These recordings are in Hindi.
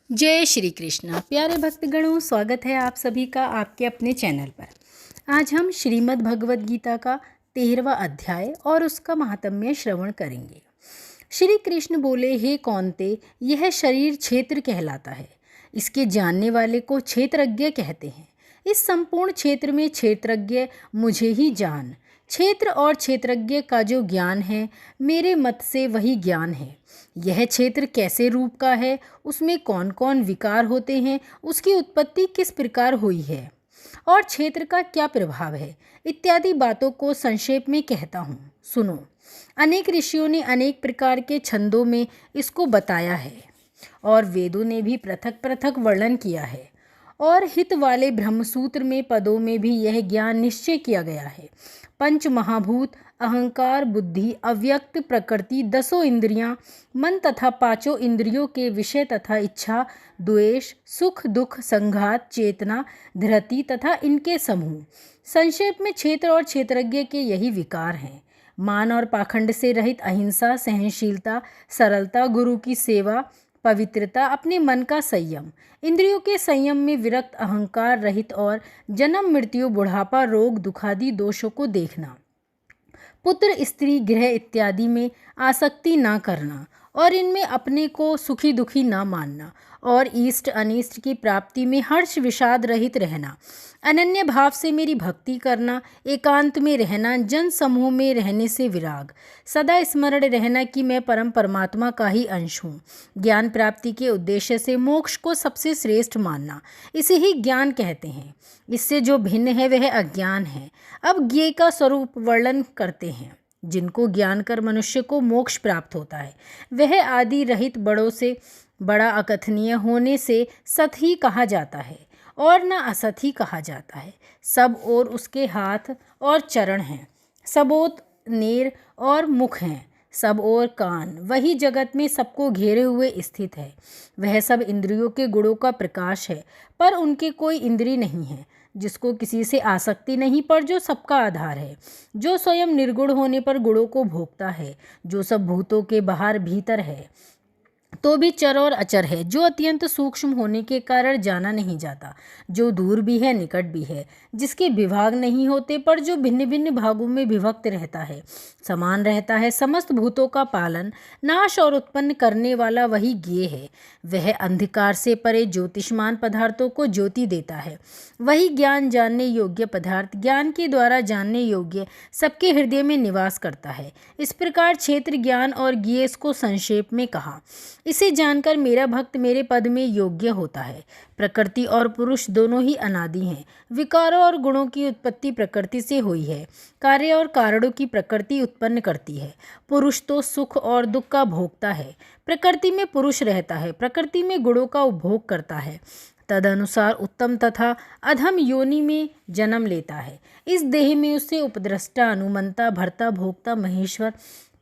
जय श्री कृष्णा। प्यारे भक्तगणों, स्वागत है आप सभी का आपके अपने चैनल पर। आज हम श्रीमद् भगवद गीता का 13वां अध्याय और उसका महात्म्य श्रवण करेंगे। श्री कृष्ण बोले, हे कौन्ते, यह शरीर क्षेत्र कहलाता है। इसके जानने वाले को क्षेत्रज्ञ कहते हैं। इस संपूर्ण क्षेत्र में क्षेत्रज्ञ मुझे ही जान। क्षेत्र और क्षेत्रज्ञ का जो ज्ञान है, मेरे मत से वही ज्ञान है। यह क्षेत्र कैसे रूप का है, उसमें कौन कौन विकार होते हैं, उसकी उत्पत्ति किस प्रकार हुई है और क्षेत्र का क्या प्रभाव है, इत्यादि बातों को संक्षेप में कहता हूँ, सुनो। अनेक ऋषियों ने अनेक प्रकार के छंदों में इसको बताया है और वेदों ने भी पृथक पृथक वर्णन किया है और हित वाले ब्रह्मसूत्र में पदों में भी यह ज्ञान निश्चय किया गया है। पंच महाभूत, अहंकार, बुद्धि, अव्यक्त प्रकृति, 10 इंद्रियां, मन तथा 5 इंद्रियों के विषय तथा इच्छा, द्वेष, सुख दुख, संघात, चेतना, धृति तथा इनके समूह। संक्षेप में क्षेत्र और क्षेत्रज्ञ के यही विकार हैं। मान और पाखंड से रहित अहिंसा, सहनशीलता, सरलता, गुरु की सेवा, पवित्रता, अपने मन का संयम, इंद्रियों के संयम में विरक्त, अहंकार रहित और जन्म मृत्यु, बुढ़ापा, रोग, दुखादि दोषों को देखना, पुत्र, स्त्री, गृह इत्यादि में आसक्ति ना करना और इनमें अपने को सुखी दुखी ना मानना और इष्ट अनिष्ट की प्राप्ति में हर्ष विषाद रहित रहना, अनन्य भाव से मेरी भक्ति करना, एकांत में रहना, जन समूह में रहने से विराग, सदा स्मरण रहना कि मैं परम परमात्मा का ही अंश हूँ, ज्ञान प्राप्ति के उद्देश्य से मोक्ष को सबसे श्रेष्ठ मानना, इसे ही ज्ञान कहते हैं। इससे जो भिन्न है वह अज्ञान है। अब ज्ञेय का स्वरूप वर्णन करते हैं। जिनको ज्ञान कर मनुष्य को मोक्ष प्राप्त होता है, वह आदि रहित, बड़ों से बड़ा अकथनीय होने से सत ही कहा जाता है और न असत ही कहा जाता है। सब ओर उसके हाथ और चरण हैं, सब ओर नेर और मुख हैं, सब ओर कान, वही जगत में सबको घेरे हुए स्थित है। वह सब इंद्रियों के गुणों का प्रकाश है, पर उनके कोई इंद्रिय नहीं है। जिसको किसी से आसक्ति नहीं, पर जो सबका आधार है, जो स्वयं निर्गुण होने पर गुणों को भोगता है, जो सब भूतों के बाहर भीतर है तो भी चर और अचर है, जो अत्यंत सूक्ष्म होने के कारण जाना नहीं जाता, जो दूर भी है निकट भी है, जिसके विभाग नहीं होते पर जो भिन्न भिन्न भागों में विभक्त रहता है, समान रहता है, समस्त भूतों का पालन, नाश और उत्पन्न करने वाला वही ज्ञेय है। वह अंधकार से परे ज्योतिष्मान पदार्थों को ज्योति देता है। वही ज्ञान जानने योग्य पदार्थ, ज्ञान के द्वारा जानने योग्य, सबके हृदय में निवास करता है। इस प्रकार क्षेत्र, ज्ञान और ज्ञेय को संक्षेप में कहा। इसे जानकर मेरा भक्त मेरे पद में योग्य होता है। प्रकृति और पुरुष दोनों ही अनादि हैं। विकारों और गुणों की उत्पत्ति प्रकृति से हुई है। कार्य और कारणों की प्रकृति उत्पन्न करती है। पुरुष तो सुख और दुख का भोगता है। प्रकृति में पुरुष रहता है, प्रकृति में गुणों का उपभोग करता है। तदनुसार उत्तम तथा अधम योनि में जन्म लेता है। इस देह में उसे उपद्रष्टा, अनुमंता, भर्ता, भोक्ता, महेश्वर,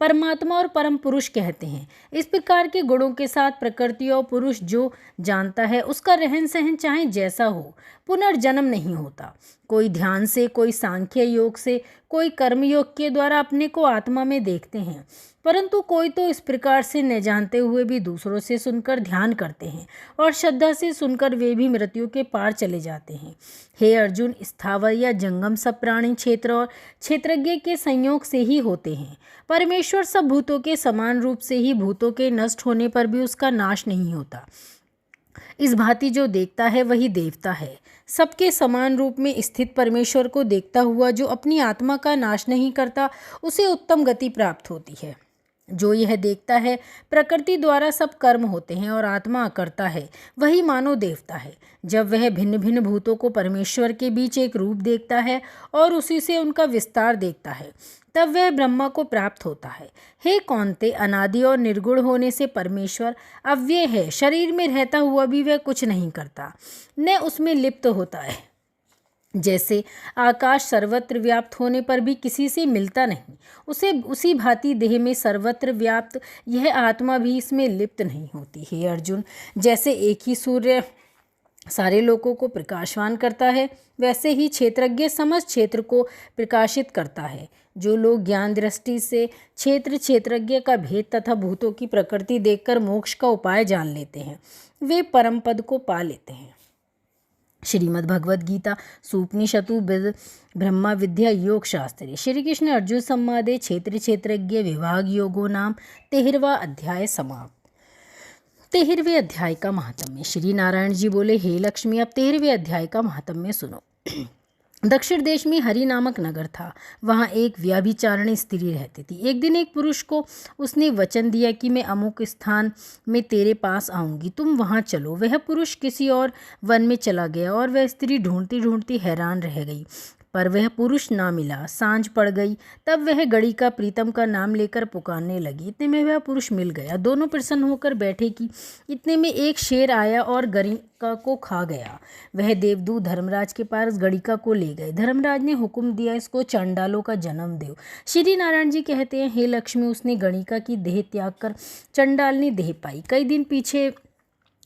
परमात्मा और परम पुरुष कहते हैं। इस प्रकार के गुणों के साथ प्रकृति और पुरुष जो जानता है, उसका रहन सहन चाहे जैसा हो, पुनर्जन्म नहीं होता। कोई ध्यान से, कोई सांख्य योग से, कोई कर्म योग के द्वारा अपने को आत्मा में देखते हैं, परंतु कोई तो इस प्रकार से न जानते हुए भी दूसरों से सुनकर ध्यान करते हैं और श्रद्धा से सुनकर वे भी मृत्यु के पार चले जाते हैं। हे अर्जुन, स्थावर या जंगम सब प्राणी क्षेत्र और क्षेत्रज्ञ के संयोग से ही होते हैं। परमेश्वर सब भूतों के समान रूप से ही भूतों के नष्ट होने पर भी उसका नाश नहीं होता। इस भांति जो देखता है वही देवता है। सबके समान रूप में स्थित परमेश्वर को देखता हुआ जो अपनी आत्मा का नाश नहीं करता, उसे उत्तम गति प्राप्त होती है। जो यह देखता है प्रकृति द्वारा सब कर्म होते हैं और आत्मा करता है, वही मानो देवता है। जब वह भिन्न भिन्न भूतों को परमेश्वर के बीच एक रूप देखता है और उसी से उनका विस्तार देखता है, तब वह ब्रह्मा को प्राप्त होता है। हे कौन्ते, अनादि और निर्गुण होने से परमेश्वर अव्यय है। शरीर में रहता हुआ भी वह कुछ नहीं करता, न उसमें लिप्त होता है। जैसे आकाश सर्वत्र व्याप्त होने पर भी किसी से मिलता नहीं, उसी भांति देह में सर्वत्र व्याप्त यह आत्मा भी इसमें लिप्त नहीं होती। हे अर्जुन, जैसे एक ही सूर्य सारे लोगों को प्रकाशवान करता है, वैसे ही क्षेत्रज्ञ समस्त क्षेत्र को प्रकाशित करता है। जो लोग ज्ञान दृष्टि से क्षेत्रज्ञ का भेद तथा भूतों की प्रकृति देखकर मोक्ष का उपाय जान लेते हैं, वे परम पद को पा लेते हैं। श्रीमद् भगवद गीता सूपनिषतु ब्रह्मा विद्या योग शास्त्रे श्री कृष्ण अर्जुन संवादे क्षेत्रज्ञ विभाग योगो नाम 13वां अध्याय समाप्त। 13वें अध्याय का महात्म्य। श्री नारायण जी बोले, हे लक्ष्मी, अब 13वें अध्याय का महात्म्य सुनो। दक्षिण देश में हरि नामक नगर था। वहाँ एक व्यभिचारिणी स्त्री रहती थी। एक दिन एक पुरुष को उसने वचन दिया कि मैं अमुक स्थान में तेरे पास आऊँगी, तुम वहाँ चलो। वह पुरुष किसी और वन में चला गया और वह स्त्री ढूंढती ढूंढती हैरान रह गई, पर वह पुरुष ना मिला। सांझ पड़ गई, तब वह गणिका प्रीतम का नाम लेकर पुकारने लगी। इतने में वह पुरुष मिल गया। दोनों प्रसन्न होकर बैठे कि इतने में एक शेर आया और गणिका को खा गया। वह देवदूत धर्मराज के पास गणिका को ले गए। धर्मराज ने हुक्म दिया, इसको चंडालों का जन्म दो। श्री नारायण जी कहते हैं, हे लक्ष्मी, उसने गणिका की देह त्याग कर चंडालनी देह पाई। कई दिन पीछे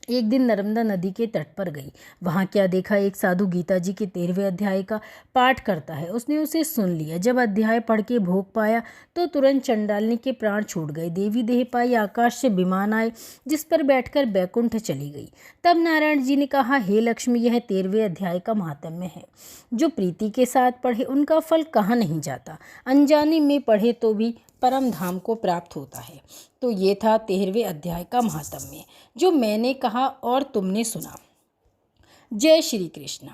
एक दिन नर्मदा नदी के तट पर गई। वहाँ क्या देखा, एक साधु गीता जी के 13वें अध्याय का पाठ करता है। उसने उसे सुन लिया। जब अध्याय पढ़ के भोग पाया तो तुरंत चंडालनी के प्राण छूट गए। देवी देह पाई, आकाश से विमान आए जिस पर बैठकर बैकुंठ चली गई। तब नारायण जी ने कहा, हे लक्ष्मी, यह 13वें अध्याय का महात्म्य है। जो प्रीति के साथ पढ़े उनका फल कहाँ नहीं जाता, अनजाने में पढ़े तो भी परम धाम को प्राप्त होता है। तो ये था 13वें अध्याय का महात्म्य, जो मैंने कहा और तुमने सुना। जय श्री कृष्ण।